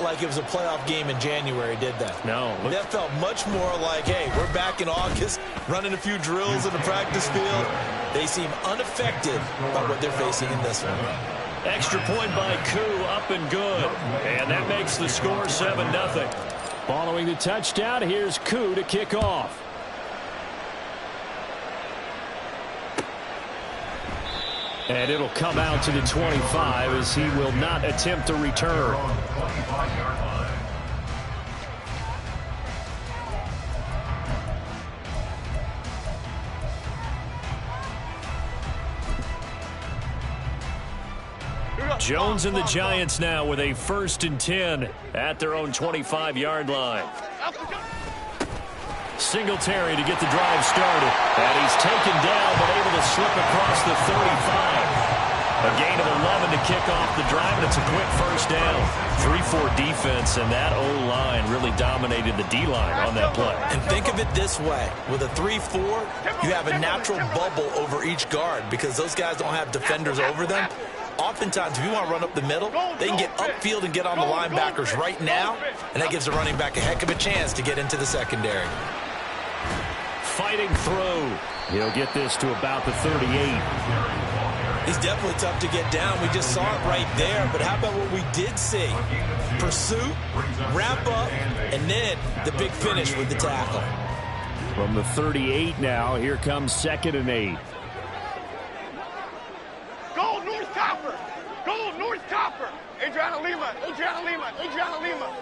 Like it was a playoff game in January, did that? No. That felt much more like, hey, we're back in August, running a few drills in the practice field. They seem unaffected by what they're facing in this one. Extra point by Koo, up and good. And that makes the score 7-0. Following the touchdown, here's Koo to kick off. And it'll come out to the 25 as he will not attempt a return. Jones and the Giants now with a 1st and 10 at their own 25-yard line. Singletary to get the drive started. And he's taken down but able to slip across the 35. A gain of 11 to kick off the drive, and it's a quick 1st down. 3-4 defense, and that O-line really dominated the D-line on that play. And think of it this way. With a 3-4, you have a natural bubble over each guard because those guys don't have defenders over them. Oftentimes, if you want to run up the middle, they can get upfield and get on the linebackers right now, and that gives the running back a heck of a chance to get into the secondary. Fighting through. He'll get this to about the 38. He's definitely tough to get down. We just saw it right there. But how about what we did see? Pursuit, wrap up, and then the big finish with the tackle. From the 38 now, here comes 2nd and 8. Go North Copper! Go North Copper! Adriana Lima! Adriana Lima! Adriana Lima!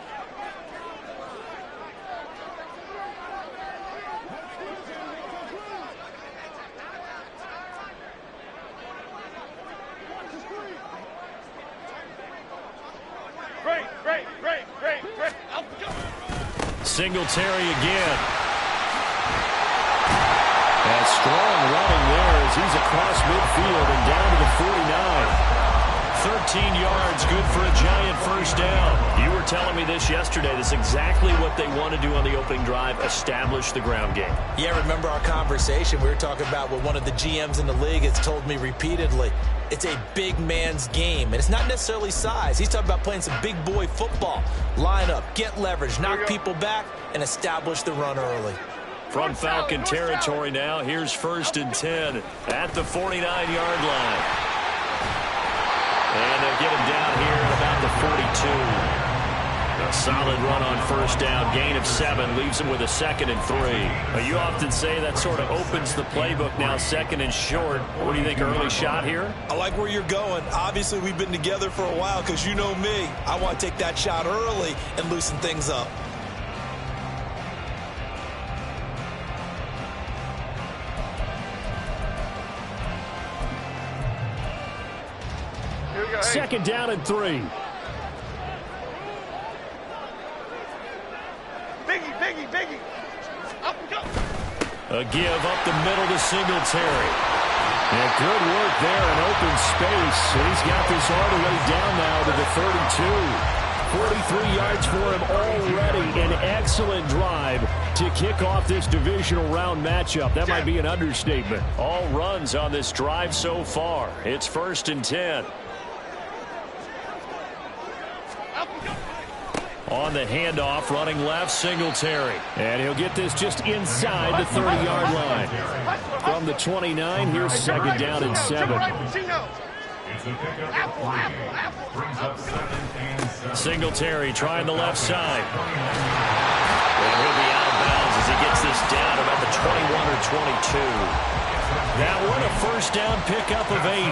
Great. Singletary again. And strong running there as he's across midfield and down to the 49. 13 yards, good for a Giant 1st down. You were telling me this yesterday. That's exactly what they want to do on the opening drive, establish the ground game. Yeah, remember our conversation? We were talking about what one of the GMs in the league has told me repeatedly. It's a big man's game, and it's not necessarily size. He's talking about playing some big boy football. Line up, get leverage, knock people back, and establish the run early. From Falcon territory now, here's 1st and 10 at the 49-yard line. And they'll get him down here at about the 42. A solid run on 1st down, gain of 7, leaves him with a 2nd and 3. You often say that sort of opens the playbook now, 2nd and short. What do you think, early shot here? I like where you're going. Obviously, we've been together for a while because you know me. I want to take that shot early and loosen things up. Second down and 3. Biggie. Up and go. A give up the middle to Singletary. And good work there in open space. And he's got this all the way down now to the 32. 43 yards for him already. An excellent drive to kick off this divisional round matchup. That might be an understatement. All runs on this drive so far. It's 1st and 10. On the handoff, running left, Singletary. And he'll get this just inside the 30-yard line. From the 29, here's 2nd down and 7. Singletary trying the left side. And he'll be out of bounds as he gets this down about the 21 or 22. That one a 1st down pickup of 8.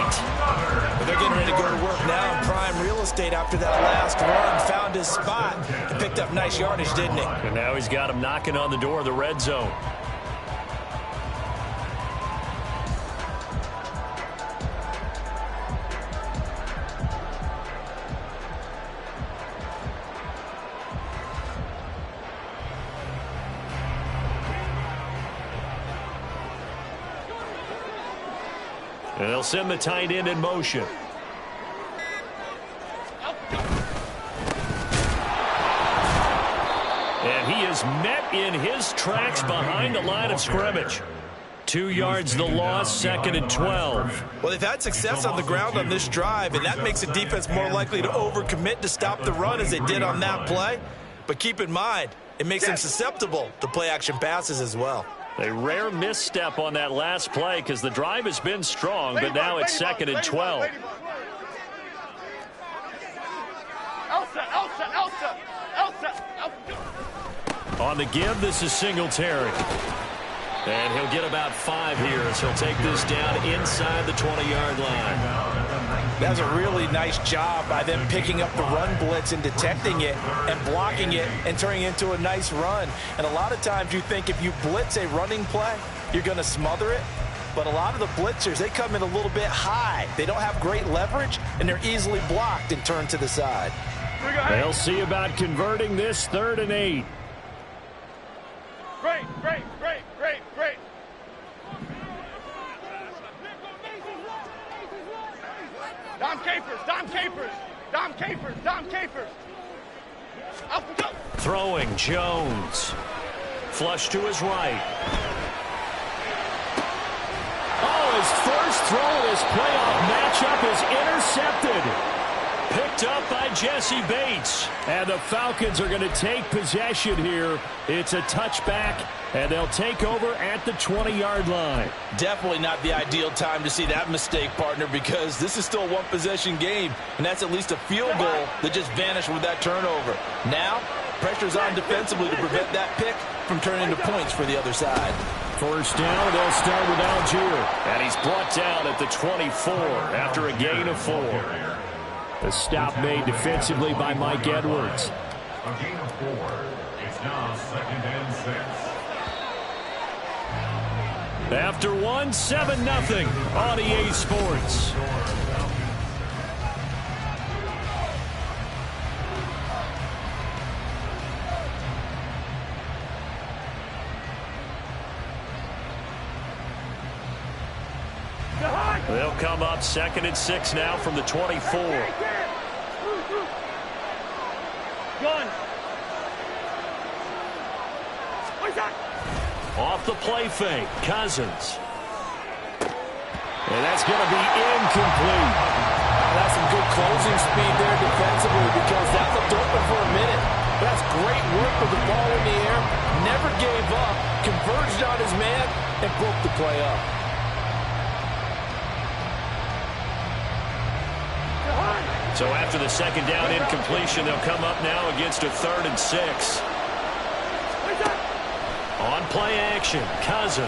But they're getting ready to go to work now in prime real estate after that last run. Found his spot and picked up nice yardage, didn't he? And now he's got him knocking on the door of the red zone. And they'll send the tight end in motion. And he is met in his tracks behind the line of scrimmage. 2 yards the loss, 2nd and 12. Well, they've had success on the ground on this drive, and that makes the defense more likely to overcommit to stop the run as they did on that play. But keep in mind, it makes them susceptible to play-action passes as well. A rare misstep on that last play because the drive has been strong, but now it's 2nd and 12. On the give, this is Singletary. And he'll get about 5 here as he'll take this down inside the 20-yard line. That's a really nice job by them picking up the run blitz and detecting it and blocking it and turning it into a nice run. And a lot of times you think if you blitz a running play, you're going to smother it. But a lot of the blitzers, they come in a little bit high. They don't have great leverage, and they're easily blocked and turned to the side. They'll see about converting this 3rd and 8. Great. Dom Capers. Up and go. Throwing Jones. Flush to his right. Oh, his first throw of this playoff matchup is intercepted. Picked up by Jesse Bates. And the Falcons are going to take possession here. It's a touchback, and they'll take over at the 20-yard line. Definitely not the ideal time to see that mistake, partner, because this is still a one-possession game, and that's at least a field goal that just vanished with that turnover. Now, pressure's on defensively to prevent that pick from turning into points for the other side. First down, they'll start with Algier. And he's brought down at the 24 after a gain of 4. The stop made defensively by Mike Edwards. A gain of 4. It's now 2nd and 6. After 1, 7-0 on EA Sports. They'll come up 2nd and 6 now from the 24. Gun. Off the play fake, Cousins. And that's going to be incomplete. That's some good closing speed there defensively because that looked open for a minute. That's great work with the ball in the air. Never gave up, converged on his man, and broke the play up. So after the 2nd down incompletion, they'll come up now against a 3rd and 6. On play action, Cousins.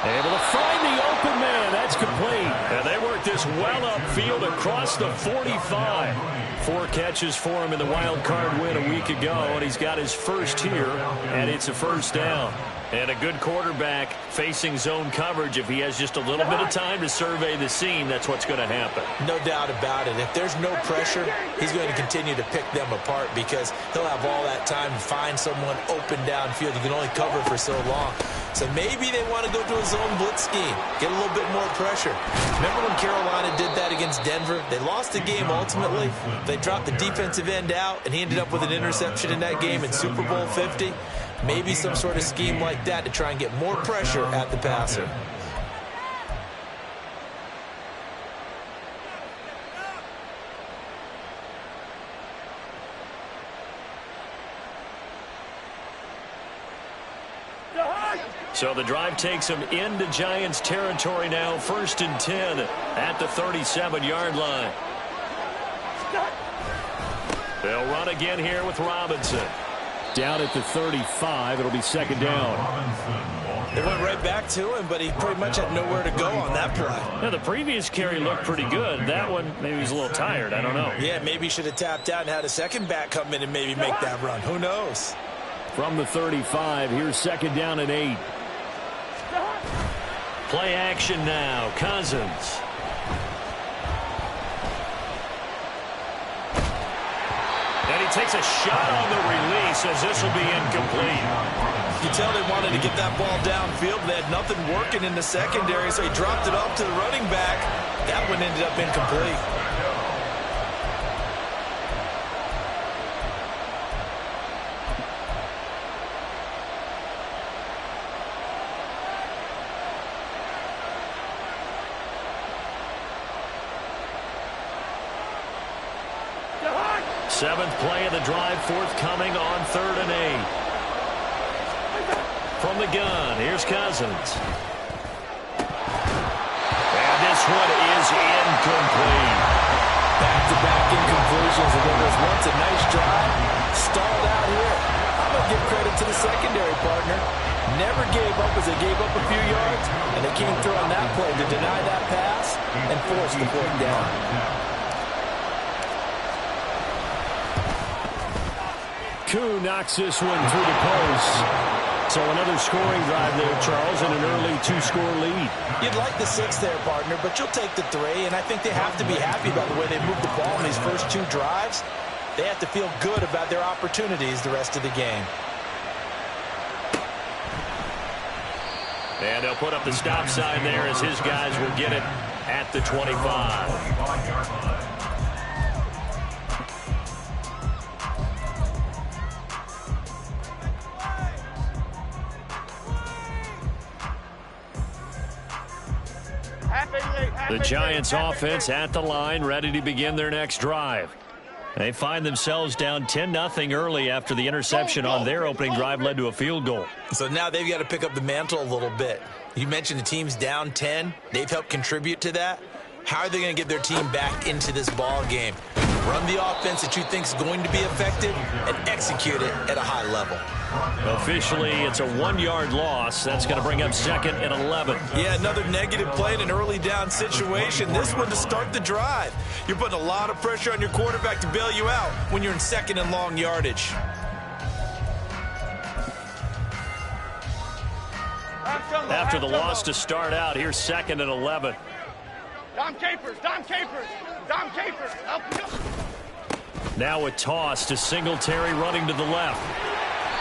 Able to find the open man. That's complete. And they work this well upfield across the 45. 4 catches for him in the wild card win a week ago, and he's got his first here, and it's a first down. And a good quarterback facing zone coverage. If he has just a little bit of time to survey the scene, that's what's going to happen. No doubt about it. If there's no pressure, he's going to continue to pick them apart because he'll have all that time to find someone open downfield. You can only cover for so long. So maybe they want to go to a zone blitz scheme, get a little bit more pressure. Remember when Carolina did that against Denver? They lost the game ultimately. They dropped the defensive end out, and he ended up with an interception in that game in Super Bowl 50. Maybe some sort of scheme like that to try and get more pressure at the passer. So the drive takes them into Giants territory now. 1st and 10 at the 37-yard line. They'll run again here with Robinson. Down at the 35, it'll be 2nd down. They went right back to him, but he pretty much had nowhere to go on that play. Yeah, the previous carry looked pretty good. That one, maybe he's a little tired. I don't know. Yeah, maybe he should have tapped out and had a second back come in and maybe make that run. Who knows? From the 35, here's 2nd down and 8. Play action now, Cousins. And he takes a shot on the release as this will be incomplete. You tell they wanted to get that ball downfield. They had nothing working in the secondary, so he dropped it off to the running back. That one ended up incomplete. Seventh play of the drive forthcoming on 3rd and 8. From the gun, here's Cousins. And this one is incomplete. Back-to-back incompletions, and there was once a nice drive. Stalled out here. I'm going to give credit to the secondary partner. Never gave up as they gave up a few yards, and they came through on that play to deny that pass and force the 4th down. Koo knocks this one through the post. So another scoring drive there, Charles, and an early 2-score lead. You'd like the 6 there, partner, but you'll take the 3, and I think they have to be happy about the way they moved the ball in these first 2 drives. They have to feel good about their opportunities the rest of the game. And they'll put up the stop sign there as his guys will get it at the 25. The Giants offense at the line, ready to begin their next drive. They find themselves down 10-0 early after the interception on their opening drive led to a field goal. So now they've got to pick up the mantle a little bit. You mentioned the team's down 10. They've helped contribute to that. How are they going to get their team back into this ball game? Run the offense that you think is going to be effective and execute it at a high level. Officially, it's a 1-yard loss. That's going to bring up 2nd and 11. Yeah, another negative play in an early down situation. This one to start the drive. You're putting a lot of pressure on your quarterback to bail you out when you're in 2nd and long yardage. After the loss to start out, here's 2nd and 11. Dom Capers, Dom Capers, Dom Capers. Now a toss to Singletary running to the left.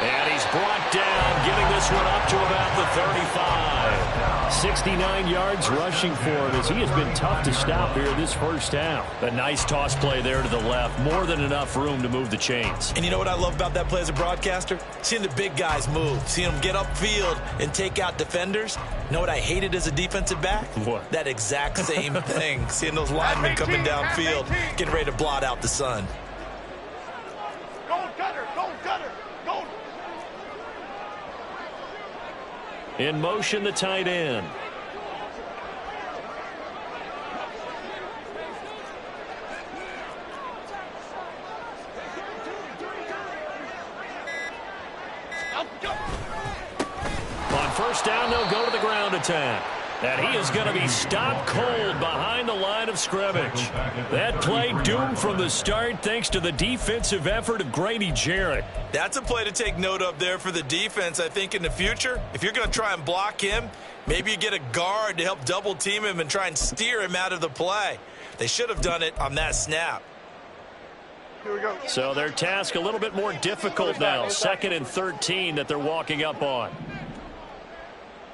And he's brought down, giving this one up to about the 35. 69 yards rushing for him as he has been tough to stop here this first half. A nice toss play there to the left. More than enough room to move the chains. And you know what I love about that play as a broadcaster? Seeing the big guys move. Seeing them get upfield and take out defenders. You know what I hated as a defensive back? What? That exact same thing. Seeing those linemen coming downfield, getting ready to blot out the sun. Gold cutter, gold cutter, gold. In motion, the tight end. On first down, they'll go to the ground attack. And he is going to be stopped cold behind the line of scrimmage. That play doomed from the start thanks to the defensive effort of Grady Jarrett. That's a play to take note of there for the defense, I think, in the future. If you're going to try and block him, maybe you get a guard to help double team him and try and steer him out of the play. They should have done it on that snap. Here we go. So their task a little bit more difficult now. 2nd and 13 that they're walking up on.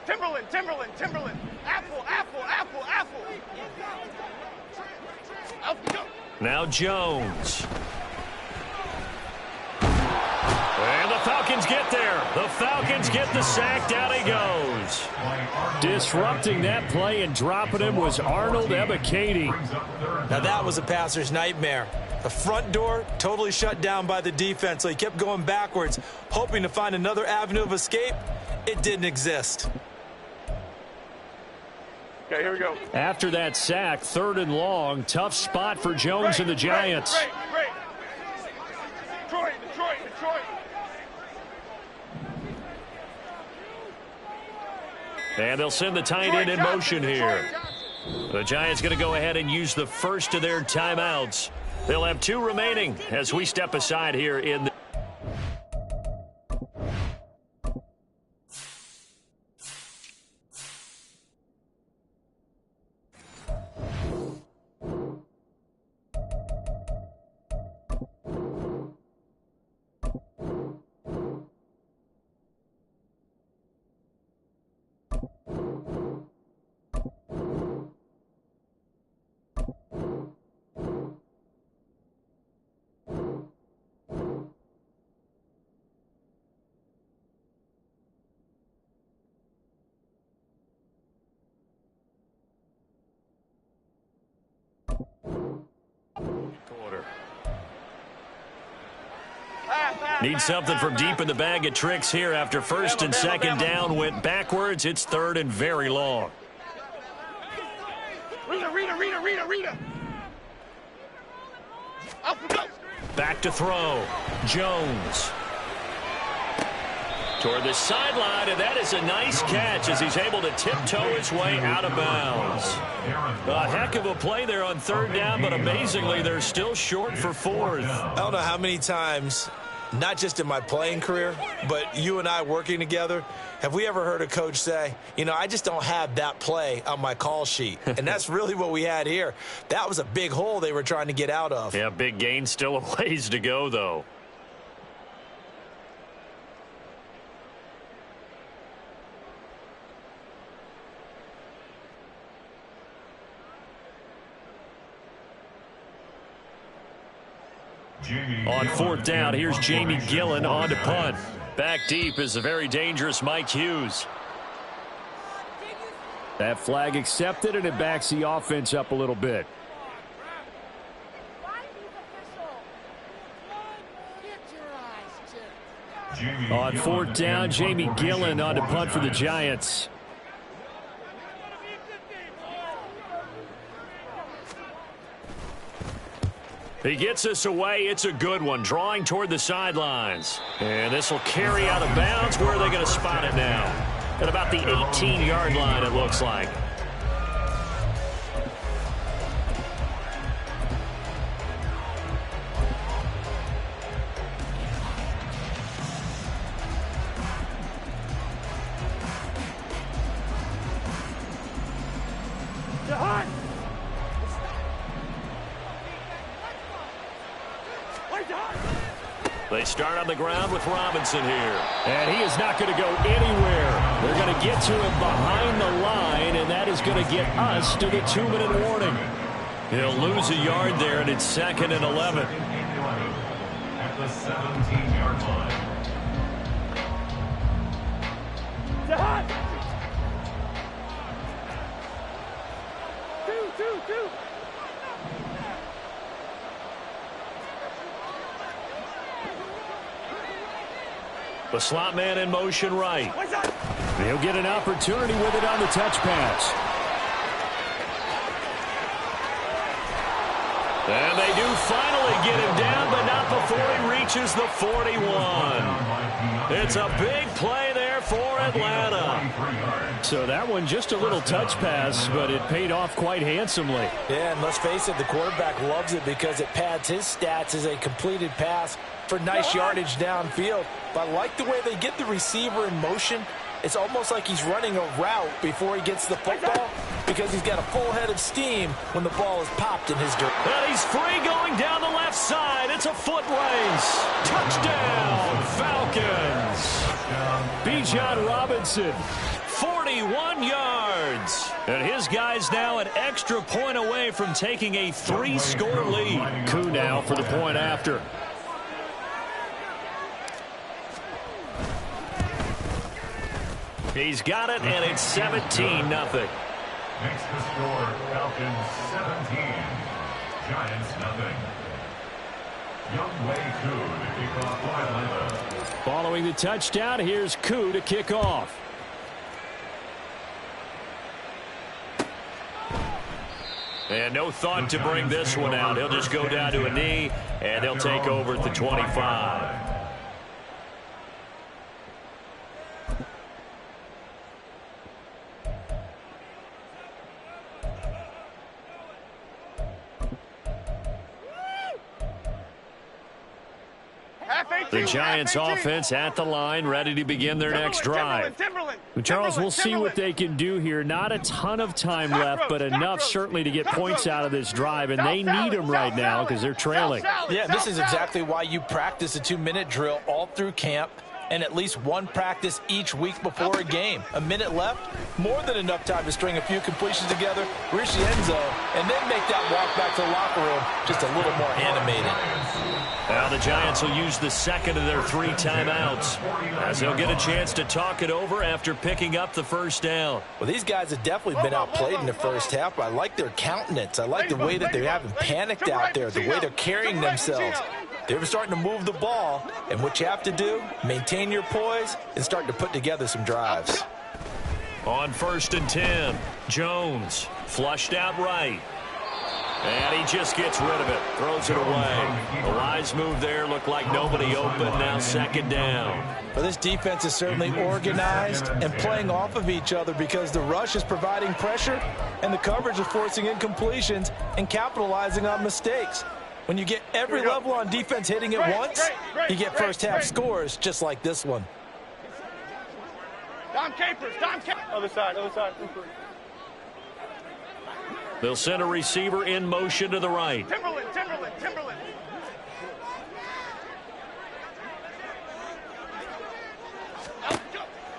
Timberland, Timberland, Timberland. Apple, apple, apple, apple. Now Jones. And the Falcons get there. The Falcons get the sack. Down he goes. Disrupting that play and dropping him was Arnold Ebiketie. Now that was a passer's nightmare. The front door totally shut down by the defense, so he kept going backwards, hoping to find another avenue of escape. It didn't exist. Okay, here we go. After that sack, 3rd and long, tough spot for Jones and the Giants. Great. Detroit, Detroit, Detroit. And they'll send the tight end in motion here. The Giants going to go ahead and use the first of their timeouts. They'll have 2 remaining as we step aside here in the quarter. Need something from deep in the bag of tricks here after first and second down went backwards. It's third and very long. Rita. Back to throw. Jones. Toward the sideline, and that is a nice catch as he's able to tiptoe his way out of bounds. A heck of a play there on third down, but amazingly, they're still short for fourth. I don't know how many times, not just in my playing career, but you and I working together, have we ever heard a coach say, you know, I just don't have that play on my call sheet. And that's really what we had here. That was a big hole they were trying to get out of. Yeah, big gain, still a ways to go, though. On fourth down, here's Jamie Gillen on to punt. Back deep is a very dangerous Mike Hughes. That flag accepted, and it backs the offense up a little bit. On fourth down, Jamie Gillen on to punt for the Giants. He gets us away. It's a good one. Drawing toward the sidelines. And this will carry out of bounds. Where are they going to spot it now? At about the 18-yard line, it looks like. They start on the ground with Robinson here. And he is not going to go anywhere. They're going to get to him behind the line, and that is going to get us to the 2-minute warning. He'll lose a yard there, and it's 2nd and 11. At the 17-yard line. Two. The slot man in motion right. He'll get an opportunity with it on the touch pass. And they do finally get him down, but not before he reaches the 41. It's a big play there for Atlanta. So that one just a little touch pass, but it paid off quite handsomely. Yeah, and let's face it, the quarterback loves it because it pads his stats as a completed pass for nice yardage downfield. But I like the way they get the receiver in motion. It's almost like he's running a route before he gets the football because he's got a full head of steam when the ball is popped in his direction. And he's free going down the left side. It's a foot race. Touchdown, Falcons. Bijan Robinson, 41 yards. And his guys now an extra point away from taking a 3-score lead. Koo now for the point after. He's got it, and it's 17-0. Makes the score Falcons 17, Giants 0. Younghoe Koo to kick off for Atlanta. Following the touchdown, here's Koo to kick off. And no thought to bring this one out. He'll just go down to a knee, and he'll take over at the 25. The Giants offense at the line, ready to begin their next drive. Charles, we'll see what they can do here. Not a ton of time left, but enough certainly to get points out of this drive, and they need them right now because they're trailing. Yeah, this is exactly why you practice a 2-minute drill all through camp and at least one practice each week before a game. A minute left, more than enough time to string a few completions together, reach the end zone, and then make that walk back to the locker room just a little more animated. Now the Giants will use the second of their 3 timeouts as they'll get a chance to talk it over after picking up the first down. Well, these guys have definitely been outplayed in the first half. I like their countenance. I like the way that they haven't panicked out there, the way they're carrying themselves. They're starting to move the ball, and what you have to do, maintain your poise and start to put together some drives. On 1st and 10, Jones flushed out right. And he just gets rid of it, throws it away. A wise move there, looked like nobody open, now 2nd down. Well, this defense is certainly organized and playing off of each other because the rush is providing pressure and the coverage is forcing incompletions and capitalizing on mistakes. When you get every level on defense hitting it once, you get first-half scores just like this one. Dom Capers, other side. They'll send a receiver in motion to the right. Timberland.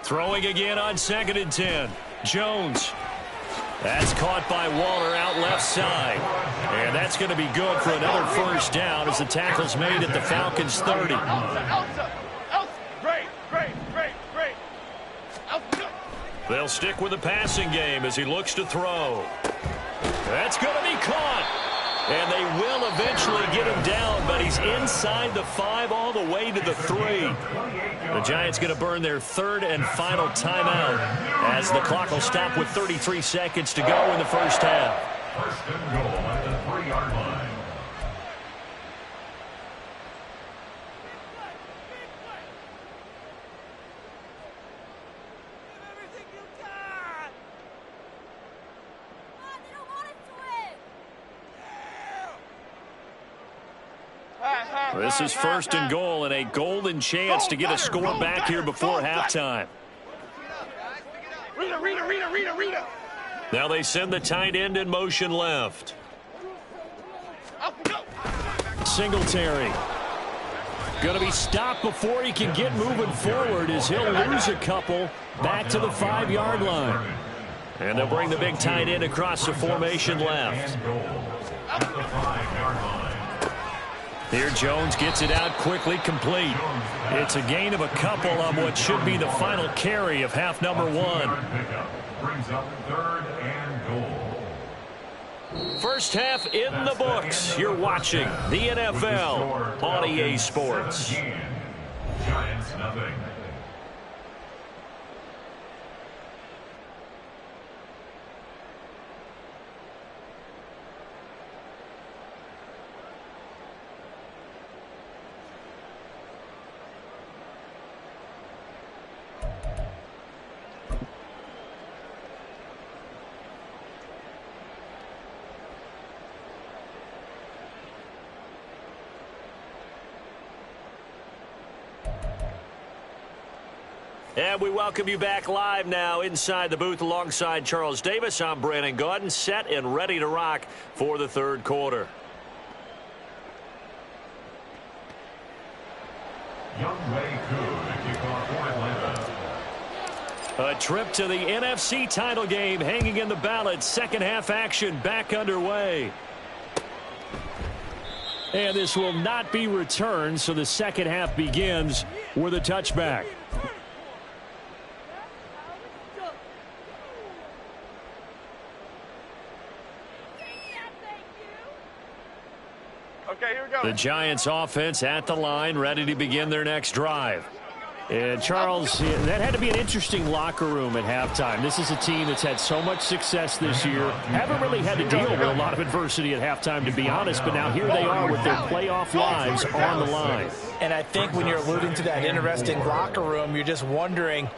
Throwing again on 2nd and 10. Jones. That's caught by Waller out left side. And that's going to be good for another 1st down as the tackle's made at the Falcons' 30. Elsa. Great. They'll stick with the passing game as he looks to throw. That's going to be caught. And they will eventually get him down, but he's inside the 5 all the way to the 3. The Giants going to burn their 3rd and final timeout as the clock will stop with 33 seconds to go in the 1st half. 1st and goal at the 3-yard line. This is 1st and goal and a golden chance to get a score back here before halftime. Rita. Now they send the tight end in motion left. Singletary. Going to be stopped before he can get moving forward as he'll lose a couple back to the 5-yard line. And they'll bring the big tight end across the formation left. Here Jones gets it out quickly, complete. It's a gain of a couple on what should be the final carry of half number 1. Brings up 3rd and goal. First half in the books. You're watching the NFL on EA Sports. Giants nothing. And we welcome you back live now inside the booth alongside Charles Davis. I'm Brandon Gaudin, set and ready to rock for the 3rd quarter. A trip to the NFC title game hanging in the balance. 2nd half action back underway. And this will not be returned, so the 2nd half begins with a touchback. Okay, here we go. The Giants offense at the line, ready to begin their next drive. And Charles, that had to be an interesting locker room at halftime. This is a team that's had so much success this year. Haven't really had to deal with a lot of adversity at halftime, to be honest, but now here they are with their playoff lives on the line. And I think when you're alluding to that interesting locker room, you're just wondering,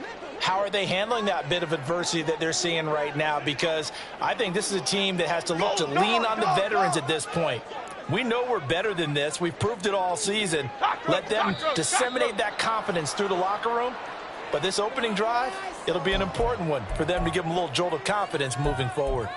how are they handling that bit of adversity that they're seeing right now? Because I think this is a team that has to look to lean on the veterans at this point. We know we're better than this. We've proved it all season. Let them disseminate that confidence through the locker room. But this opening drive, it'll be an important one for them to give them a little jolt of confidence moving forward.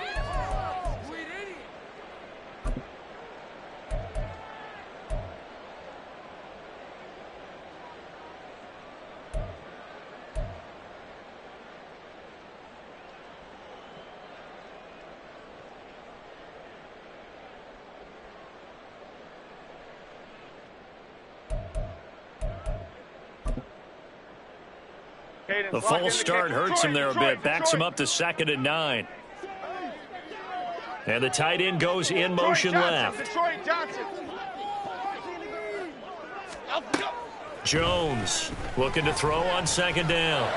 The false start hurts him there a bit. Backs him up to 2nd and 9. And the tight end goes in motion left. Jones looking to throw on second down.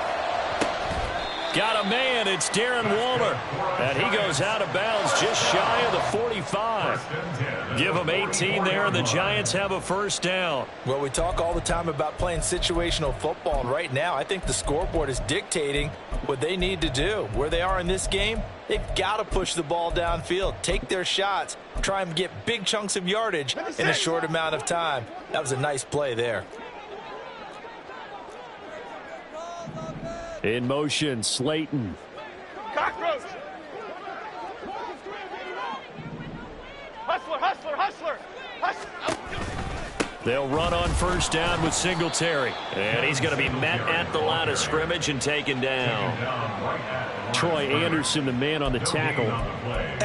Got a man. It's Darren Waller. And he goes out of bounds just shy of the 45. Give him 18 there, and the Giants have a first down. Well, we talk all the time about playing situational football, and right now I think the scoreboard is dictating what they need to do. Where they are in this game, they've got to push the ball downfield, take their shots, try and get big chunks of yardage in a short amount of time. That was a nice play there. In motion, Slayton. Cockroach. Hustler, hustler, hustler. Hustler. They'll run on first down with Singletary. And he's going to be met at the line of scrimmage and taken down. Troy Anderson, the man on the tackle.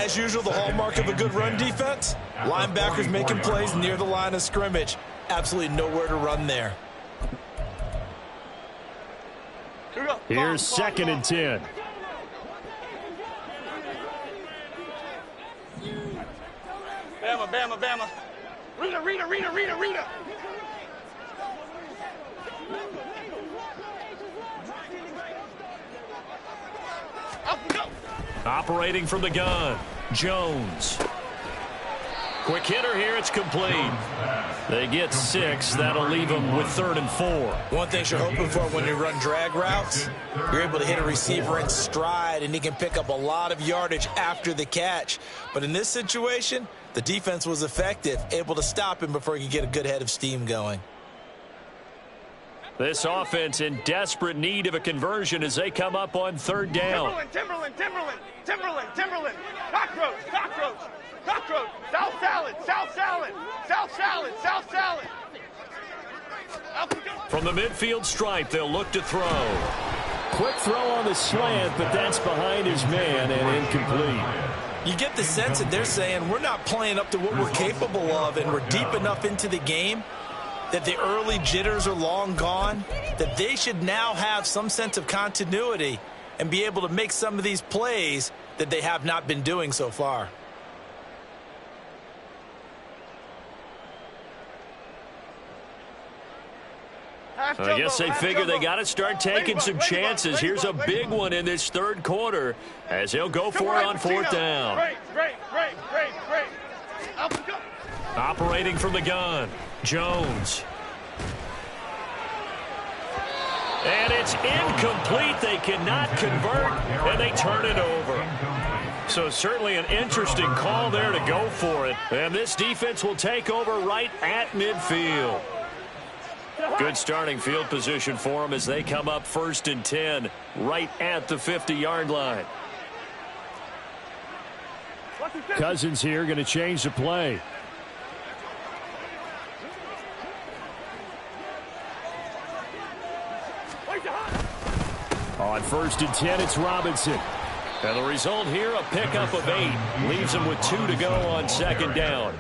As usual, the hallmark of a good run defense, linebackers making plays near the line of scrimmage. Absolutely nowhere to run there. Here's second and 10. Bama, Bama, Bama. Rita, Rita, Rita, Rita, Rita. Operating from the gun, Jones. Quick hitter here, it's complete. They get 6. That'll leave them with 3rd and 4. One thing you're hoping for when you run drag routes, you're able to hit a receiver in stride, and he can pick up a lot of yardage after the catch. But in this situation, the defense was effective, able to stop him before he could get a good head of steam going. This offense in desperate need of a conversion as they come up on 3rd down. Timberland, Timberland, Timberland, Timberland, Timberland. Cockroach, cockroach, cockroach. South salad, South salad, South salad, South salad. From the midfield stripe, they'll look to throw. Quick throw on the slant, but that's behind his man and incomplete. You get the sense that they're saying we're not playing up to what we're capable of, and we're deep enough into the game that the early jitters are long gone, that they should now have some sense of continuity and be able to make some of these plays that they have not been doing so far. I guess they figure they got to start taking some chances. Here's a big one in this 3rd quarter as they'll go for it on 4th down. Great. Operating from the gun, Jones. And it's incomplete. They cannot convert, and they turn it over. So certainly an interesting call there to go for it. And this defense will take over right at midfield. Good starting field position for them as they come up 1st and 10 right at the 50-yard line. Cousins here going to change the play. On 1st and 10, it's Robinson. And the result here, a pickup of 8. Leaves them with 2 to go on 2nd down.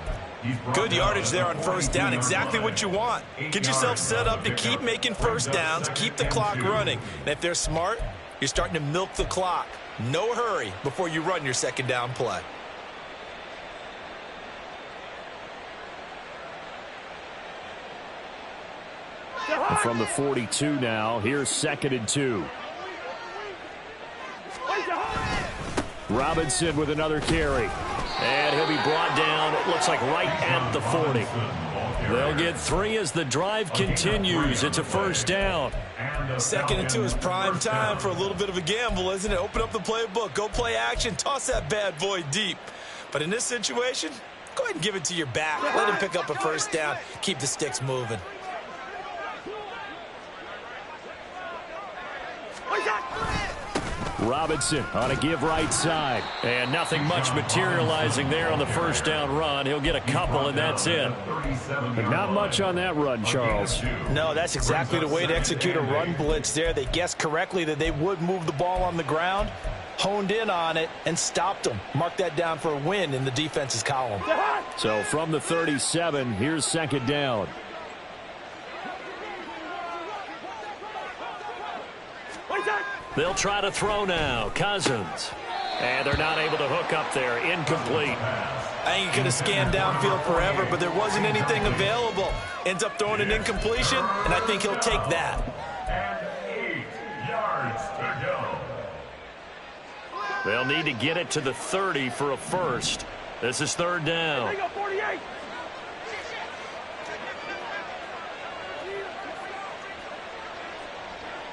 Good yardage there on 1st down. Exactly what you want. Get yourself set up to keep making 1st downs, keep the clock running. And if they're smart, you're starting to milk the clock. No hurry before you run your 2nd down play. From the 42 now, here's 2nd and 2. Robinson with another carry. And he'll be brought down, it looks like right at the 40. They'll get 3 as the drive continues. It's a 1st down. 2nd and 2 is prime time for a little bit of a gamble, isn't it? Open up the playbook, go play action, toss that bad boy deep. But in this situation, go ahead and give it to your back. Let him pick up a 1st down, keep the sticks moving. Robinson on a give right side. And nothing much materializing there on the 1st down run. He'll get a couple, and that's it. But not much on that run, Charles. No, that's exactly the way to execute a run blitz there. They guessed correctly that they would move the ball on the ground, honed in on it, and stopped them. Mark that down for a win in the defense's column. So from the 37, here's 2nd down. They'll try to throw now. Cousins. And they're not able to hook up there. Incomplete. I think he could have scanned downfield forever, but there wasn't anything available. Ends up throwing an incompletion, and I think he'll take that. And 8 yards to go. They'll need to get it to the 30 for a first. This is third down. They got 48.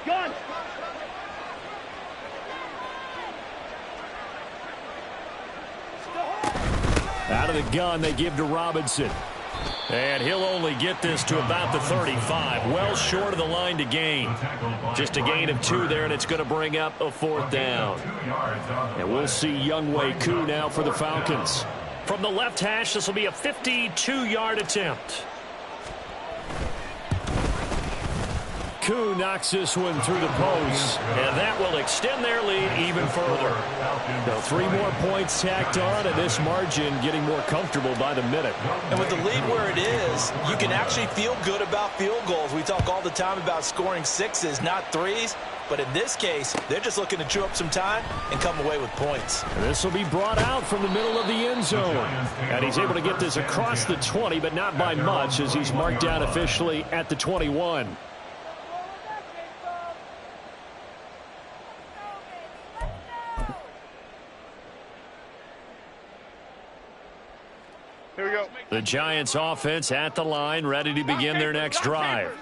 Gun. Out of the gun, they give to Robinson. And he'll only get this to about the 35. Well short of the line to gain. Just a gain of 2 there, and it's going to bring up a fourth down. And we'll see Younghoe Koo now for the Falcons. From the left hash, this will be a 52-yard attempt. Koo knocks this one through the post, and that will extend their lead even further. Now 3 more points tacked on, and this margin getting more comfortable by the minute. And with the lead where it is, you can actually feel good about field goals. We talk all the time about scoring 6s, not 3s. But in this case, they're just looking to chew up some time and come away with points. And this will be brought out from the middle of the end zone. And he's able to get this across the 20, but not by much, as he's marked down officially at the 21. Here we go. The Giants offense at the line, ready to begin their next drive.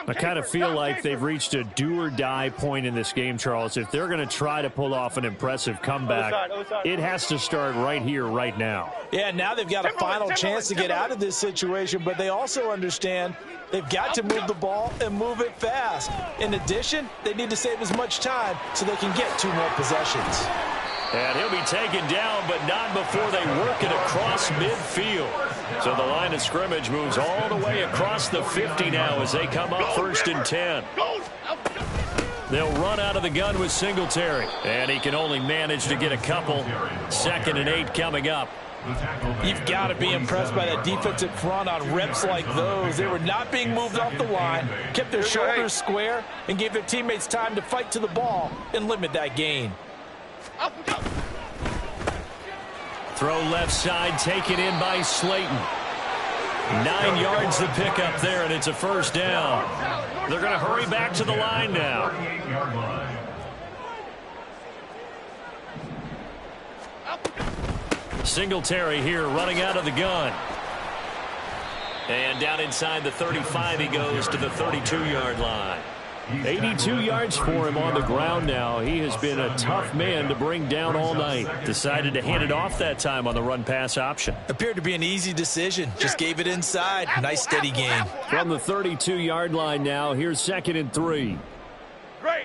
I kind of feel like they've reached a do-or-die point in this game, Charles. If they're going to try to pull off an impressive comeback, it has to start right here, right now. Yeah, now they've got a final chance to get out of this situation, but they also understand they've got to move the ball and move it fast. In addition, they need to save as much time so they can get 2 more possessions. And he'll be taken down, but not before they work it across midfield. So the line of scrimmage moves all the way across the 50 now as they come up 1st and 10. They'll run out of the gun with Singletary. And he can only manage to get a couple. 2nd and 8 coming up. You've got to be impressed by that defensive front on reps like those. They were not being moved off the line, kept their shoulders square, and gave their teammates time to fight to the ball and limit that gain. Throw left side, taken in by Slayton. 9 yards to pick up there, and it's a first down. They're going to hurry back to the line now. Singletary here running out of the gun. And down inside the 35 he goes to the 32-yard line. 82 yards for him on the ground now. He has been a tough man to bring down all night. Decided to hand it off that time on the run-pass option. Appeared to be an easy decision. Just gave it inside. Nice steady gain. From the 32-yard line now, here's 2nd and 3. Great.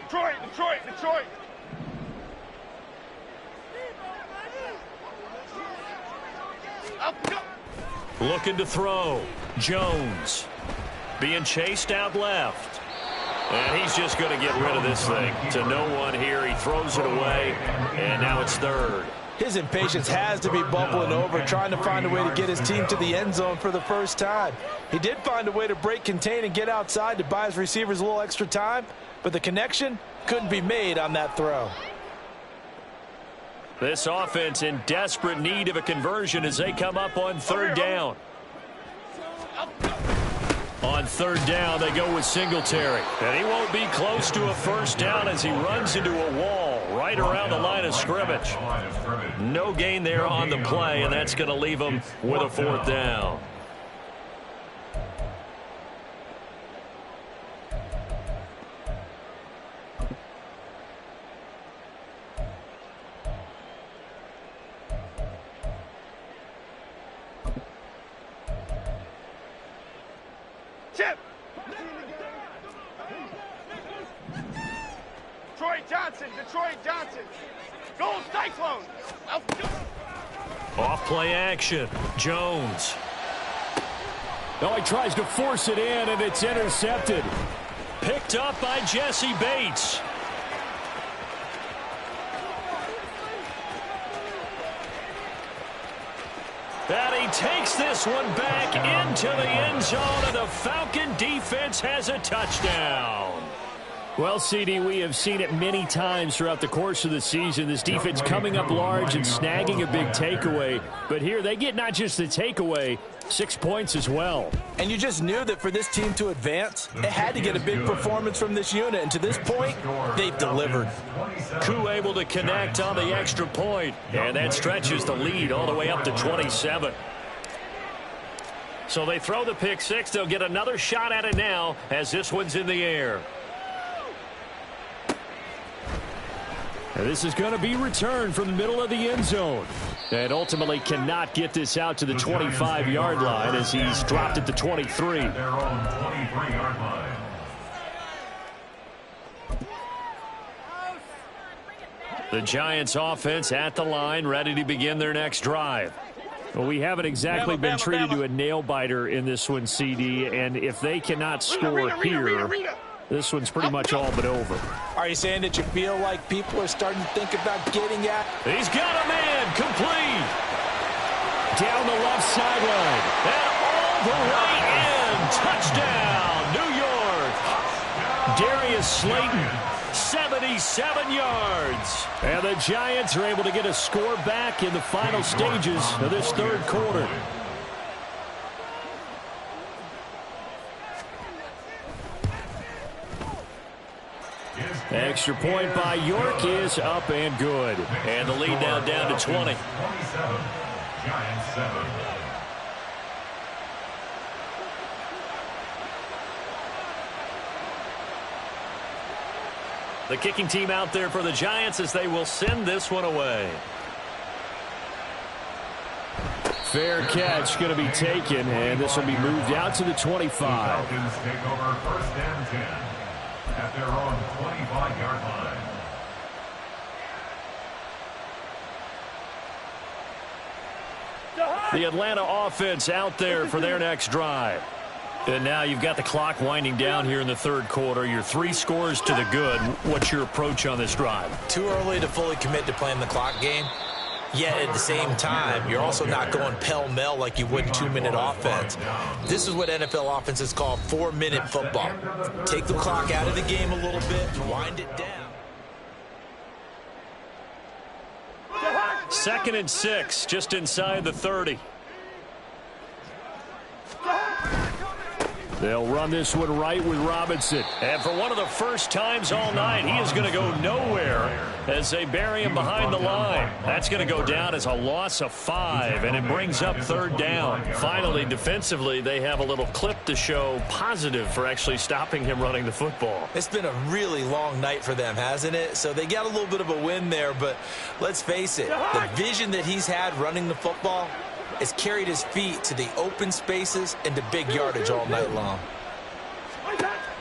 Detroit. Looking to throw. Jones. Being chased out left. And he's just going to get rid of this thing. To no one here. He throws it away. And now it's 3rd. His impatience has to be bubbling over, trying to find a way to get his team to the end zone for the first time. He did find a way to break contain and get outside to buy his receivers a little extra time, but the connection couldn't be made on that throw. This offense in desperate need of a conversion as they come up on 3rd down. On 3rd down, they go with Singletary. And he won't be close to a first down as he runs into a wall right around the line of scrimmage. No gain there on the play, and that's going to leave him with a 4th down. Chip. Detroit Johnson. Goal Cyclone. Off play action. Jones. Oh, he tries to force it in, and it's intercepted. Picked up by Jesse Bates. And he takes this one back into the end zone, and the Falcon defense has a touchdown. Well, CD, we have seen it many times throughout the course of the season. This defense coming up large and snagging a big takeaway. But here they get not just the takeaway, 6 points as well. And you just knew that for this team to advance, it had to get a big performance from this unit. And to this point, they've delivered. Koo able to connect on the extra point. And that stretches the lead all the way up to 27. So they throw the pick six. They'll get another shot at it now as this one's in the air. And this is going to be returned from the middle of the end zone. And ultimately cannot get this out to the 25-yard line as he's dropped at the 23. Their own 23-yard line. The Giants offense at the line, ready to begin their next drive. Well, we haven't exactly been treated to a nail-biter in this one, CD, and if they cannot score here, this one's pretty much all but over. Are you saying that you feel like people are starting to think about getting at? He's got a man, complete. Down the left sideline, and all the way in. Touchdown, New York. Darius Slayton, 77 yards. And the Giants are able to get a score back in the final stages of this third quarter. Extra point by York is up and good. And the lead now down to 20. 27, Giants 7. The kicking team out there for the Giants as they will send this one away. Fair catch going to be taken, and this will be moved out to the 25. Falcons take over first and 10 at their own 25-yard line. The Atlanta offense out there for their next drive. And now you've got the clock winding down here in the third quarter. Your 3 scores to the good. What's your approach on this drive? Too early to fully commit to playing the clock game. Yet at the same time, you're also not going pell-mell like you would 2-minute offense. This is what NFL offenses call 4-minute football. Take the clock out of the game a little bit, wind it down. 2nd and 6, just inside the 30. They'll run this one right with Robinson. And for one of the first times all night, he is going to go nowhere as they bury him behind the line. That's going to go down as a loss of 5, and it brings up 3rd down. Finally, defensively, they have a little clip to show positive for actually stopping him running the football. It's been a really long night for them, hasn't it? So they got a little bit of a win there, but let's face it, the vision that he's had running the football has carried his feet to the open spaces and to big yardage all night long.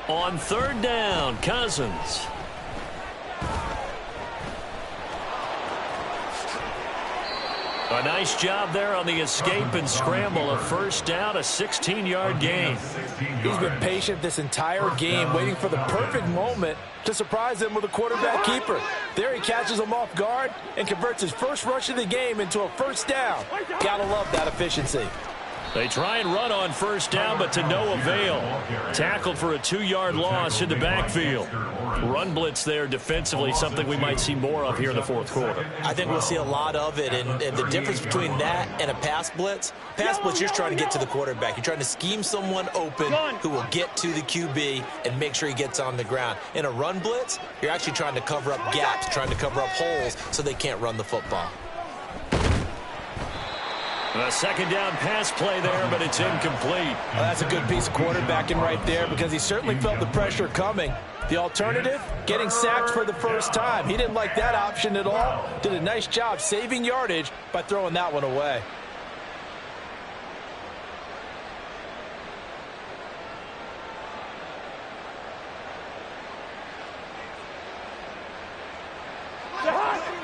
On 3rd down, Cousins. A nice job there on the escape and scramble. A 1st down, a 16-yard gain. He's been patient this entire game, waiting for the perfect moment to surprise him with a quarterback keeper. There he catches him off guard and converts his first rush of the game into a 1st down. Gotta love that efficiency. They try and run on 1st down, but to no avail. Tackled for a 2-yard loss in the backfield. Run blitz there defensively, something we might see more of here in the 4th quarter. I think we'll see a lot of it, and the difference between that and a pass blitz, you're trying to get to the quarterback. You're trying to scheme someone open who will get to the QB and make sure he gets on the ground. In a run blitz, you're actually trying to cover up gaps, trying to cover up holes so they can't run the football. A 2nd down pass play there, but it's incomplete. Well, that's a good piece of quarterbacking right there because he certainly felt the pressure coming. The alternative, getting sacked for the first time. He didn't like that option at all. Did a nice job saving yardage by throwing that one away.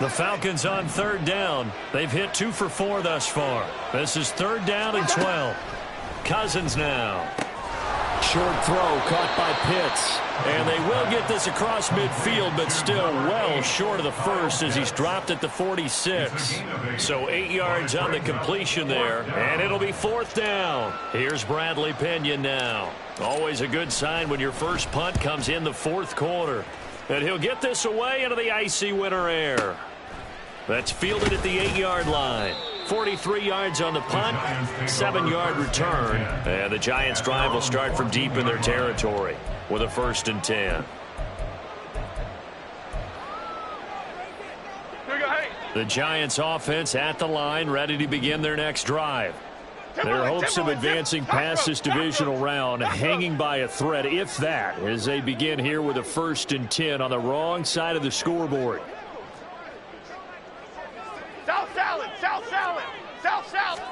The Falcons on 3rd down. They've hit 2 for 4 thus far. This is 3rd down and 12. Cousins now. Short throw caught by Pitts. And they will get this across midfield, but still well short of the first as he's dropped at the 46. So 8 yards on the completion there, and it'll be 4th down. Here's Bradley Pinion now. Always a good sign when your first punt comes in the 4th quarter. And he'll get this away into the icy winter air. That's fielded at the 8-yard line. 43 yards on the punt, 7-yard return. And the Giants' drive will start from deep in their territory with a 1st and 10. The Giants' offense at the line, ready to begin their next drive. Their hopes of advancing past this divisional round hanging by a thread, if that, as they begin here with a 1st and 10 on the wrong side of the scoreboard. South salad, south salad, south salad.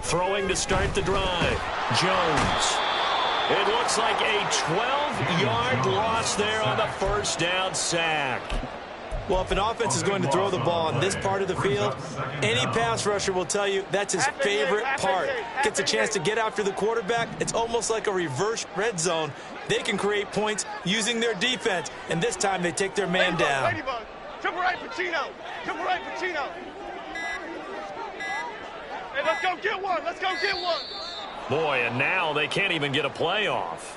Throwing to start the drive. Jones. It looks like a 12-yard loss there on the 1st down sack. Well, if an offense is going to throw the ball on this part of the field, any pass rusher will tell you that's his favorite part. Gets a chance to get after the quarterback. It's almost like a reverse red zone. They can create points using their defense, and this time they take their man down. Ladybug. Triple right, Pacino. Triple right, Pacino. Hey, let's go get one. Let's go get one. Boy, and now they can't even get a playoff.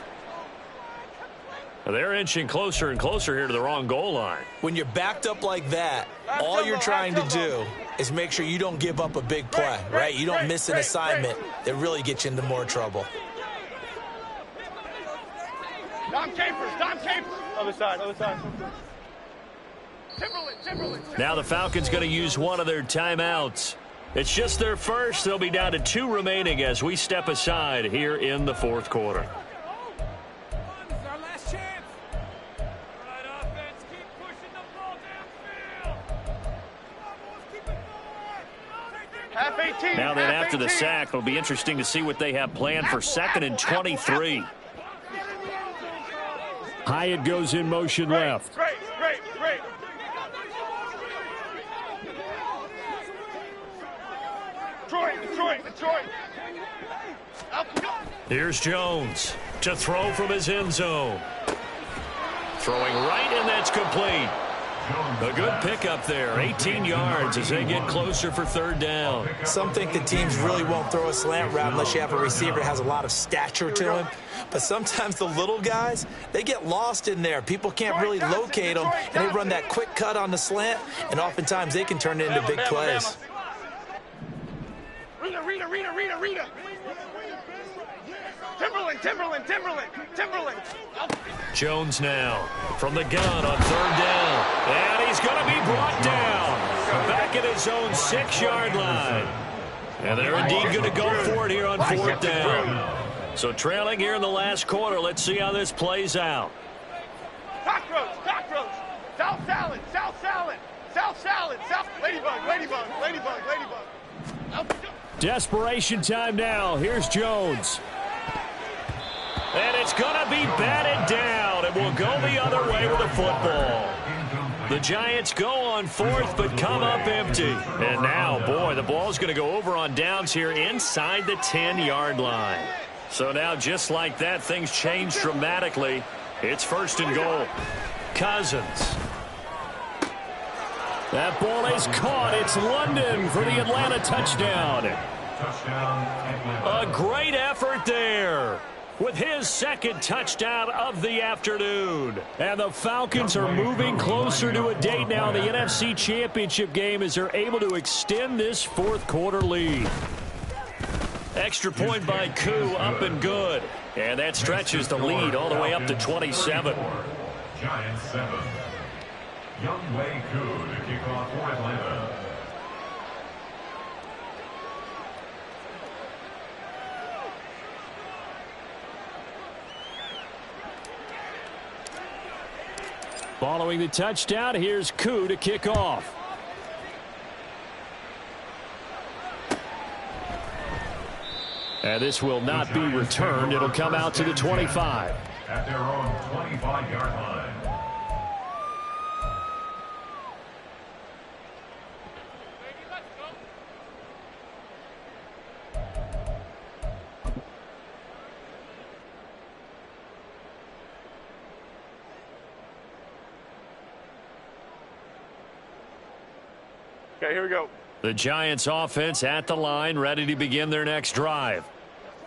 They're inching closer and closer here to the wrong goal line. When you're backed up like that, all you're trying to do is make sure you don't give up a big play, right? You don't miss an assignment that really gets you into more trouble. Dom Capers, Dom Capers. Other side, other side. Timberland. Now the Falcons going to use one of their timeouts. It's just their first. They'll be down to 2 remaining as we step aside here in the 4th quarter. Now then, after the sack, it'll be interesting to see what they have planned for 2nd and 23. Hyatt goes in motion left. Great. Detroit. Here's Jones to throw from his end zone. Throwing right, and that's complete. A good pickup there, 18 yards as they get closer for 3rd down. Some think the teams really won't throw a slant route unless you have a receiver that has a lot of stature to him. But sometimes the little guys, they get lost in there. People can't really locate them, and they run that quick cut on the slant, and oftentimes they can turn it into big plays. Rita. Timberland. Jones now from the gun on 3rd down. And he's going to be brought down back at his own 6-yard line. And they're indeed going to go for it here on 4th down. So trailing here in the last quarter. Let's see how this plays out. Cockroach. South salad. Ladybug. Desperation time now. Here's Jones. And it's going to be batted down. It will go the other way with the football. The Giants go on 4th, but come up empty. And now, boy, the ball's going to go over on downs here inside the 10-yard line. So now, just like that, things change dramatically. It's 1st and goal. Cousins. That ball is caught. It's London for the Atlanta touchdown. A great effort there with his 2nd touchdown of the afternoon. And the Falcons are moving closer to a date now in the NFC Championship game as they're able to extend this 4th quarter lead. Extra point by Koo, up and good. And that stretches the lead all the way up to 27. Giants 7. Young Wei Koo to kick off for Atlanta. Following the touchdown, here's Koo to kick off. And this will not be returned. It'll come out to the 25. At their own 25-yard line. Okay, here we go. The Giants offense at the line, ready to begin their next drive.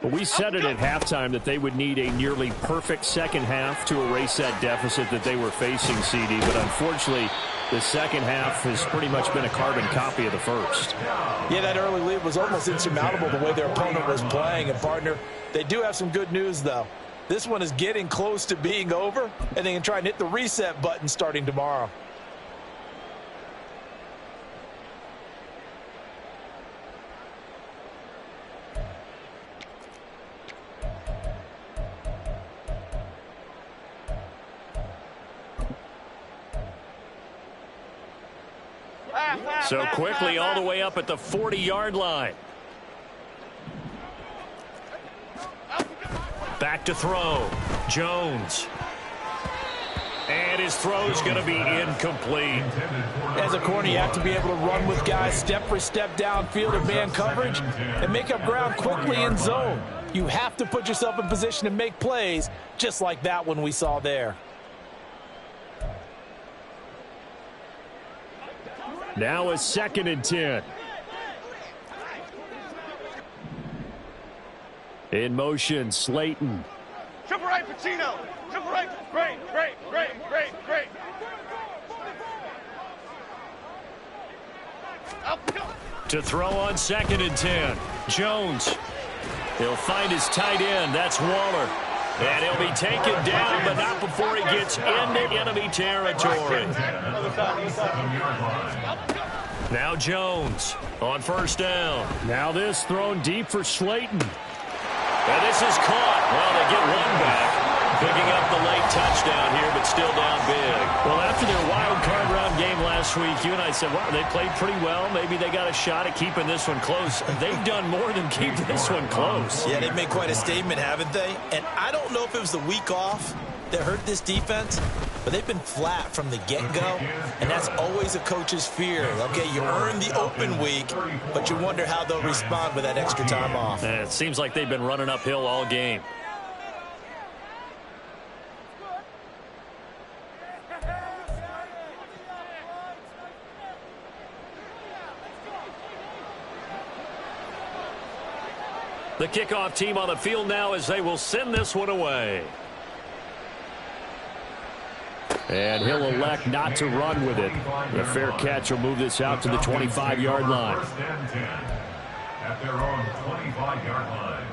But we said it at halftime that they would need a nearly perfect second half to erase that deficit that they were facing, CD. But unfortunately, the second half has pretty much been a carbon copy of the first. Yeah, that early lead was almost insurmountable the way their opponent was playing. And, partner, they do have some good news, though. This one is getting close to being over, and they can try and hit the reset button starting tomorrow. So quickly all the way up at the 40-yard line. Back to throw. Jones. And his throw is going to be incomplete. As a corner, you have to be able to run with guys step for step downfield in man coverage and make up ground quickly in zone. You have to put yourself in position to make plays just like that one we saw there. Now a 2nd and 10. In motion, Slayton. Triple right, Pacino. Triple right. Great. To throw on 2nd and 10. Jones. He'll find his tight end. That's Waller. And he'll be taken down, but not before he gets into enemy territory. Now Jones on 1st down. Now this thrown deep for Slayton. And this is caught. Well, they get one back. Picking up the late touchdown here, but still down big. Well, after their wild card round game last week, you and I said, wow, they played pretty well. Maybe they got a shot at keeping this one close. They've done more than keep this one close. Yeah, they've made quite a statement, haven't they? And I don't know if it was the week off that hurt this defense, but they've been flat from the get-go, and that's always a coach's fear. Okay, you earn the open week, but you wonder how they'll respond with that extra time off. And it seems like they've been running uphill all game. The kickoff team on the field now as they will send this one away. And he'll elect not to run with it. The fair catch will move this out to the 25-yard line. At their own 25-yard line.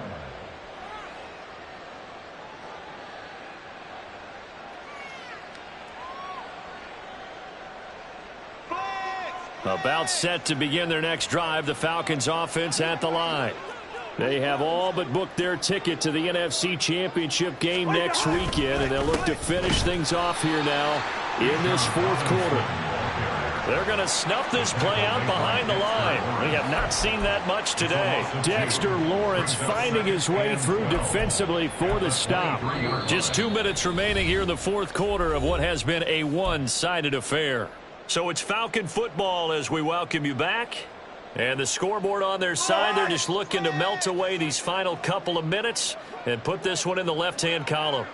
About set to begin their next drive, the Falcons offense at the line. They have all but booked their ticket to the NFC Championship game next weekend, and they'll look to finish things off here now in this 4th quarter. They're going to snuff this play out behind the line. We have not seen that much today. Dexter Lawrence finding his way through defensively for the stop. Just 2 minutes remaining here in the 4th quarter of what has been a one-sided affair. So it's Falcon football as we welcome you back. And the scoreboard on their side, they're just looking to melt away these final couple of minutes and put this one in the left-hand column.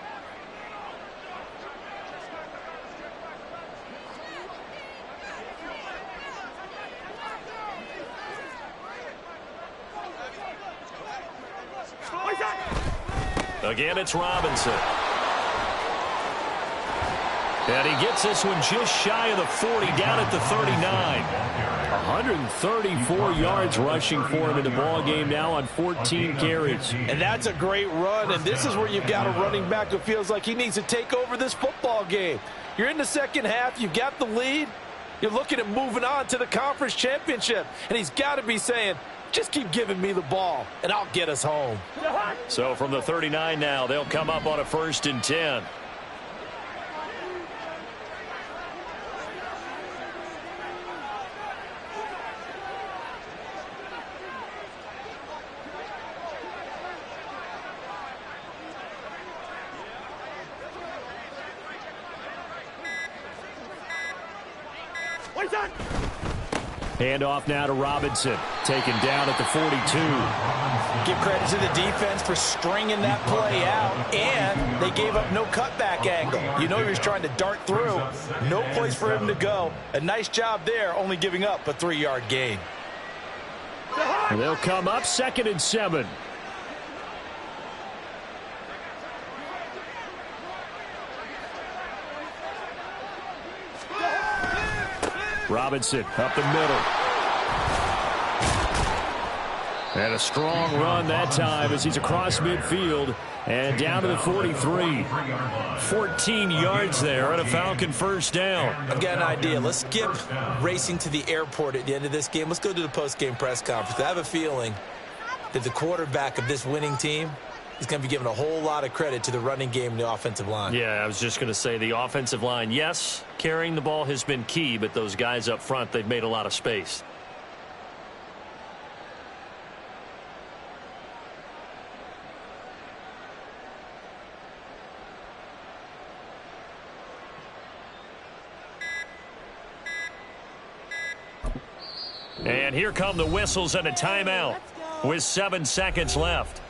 Again, it's Robinson. And he gets this one just shy of the 40, down at the 39. 134 yards rushing for him in the ball game now on 14 carries. And that's a great run, and this is where you've got a running back who feels like he needs to take over this football game. You're in the second half, you've got the lead, you're looking at moving on to the conference championship, and he's got to be saying, just keep giving me the ball, and I'll get us home. So from the 39 now, they'll come up on a 1st and 10. Handoff now to Robinson. Taken down at the 42. Give credit to the defense for stringing that play out, and they gave up no cutback angle. You know he was trying to dart through. No place for him to go. A nice job there, only giving up a 3-yard gain. And they'll come up 2nd and 7. Robinson up the middle. And a strong run that time as he's across midfield and down to the 43. 14 yards there and a Falcon first down. I've got an idea. Let's skip racing to the airport at the end of this game. Let's go to the post-game press conference. I have a feeling that the quarterback of this winning team is going to be given a whole lot of credit to the running game and the offensive line. Yeah, I was just going to say the offensive line, yes, carrying the ball has been key, but those guys up front, they've made a lot of space. And here come the whistles and a timeout with 7 seconds left.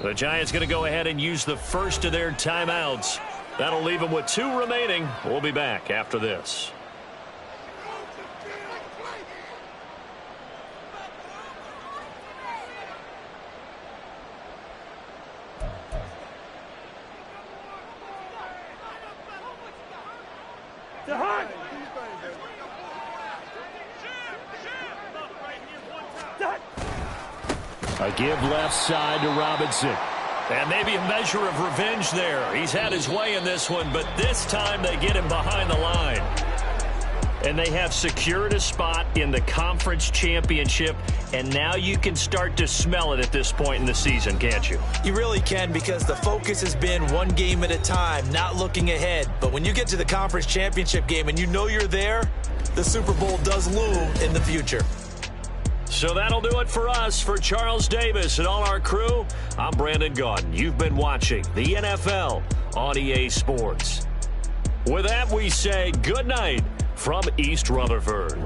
The Giants going to go ahead and use the first of their timeouts. That'll leave them with 2 remaining. We'll be back after this. A give left side to Robinson. And maybe a measure of revenge there. He's had his way in this one, but this time they get him behind the line. And they have secured a spot in the conference championship, and now you can start to smell it at this point in the season, can't you? You really can, because the focus has been one game at a time, not looking ahead. But when you get to the conference championship game and you know you're there, the Super Bowl does loom in the future. So that'll do it for us. For Charles Davis and all our crew, I'm Brandon Gaudin. You've been watching the NFL on EA Sports. With that, we say good night from East Rutherford.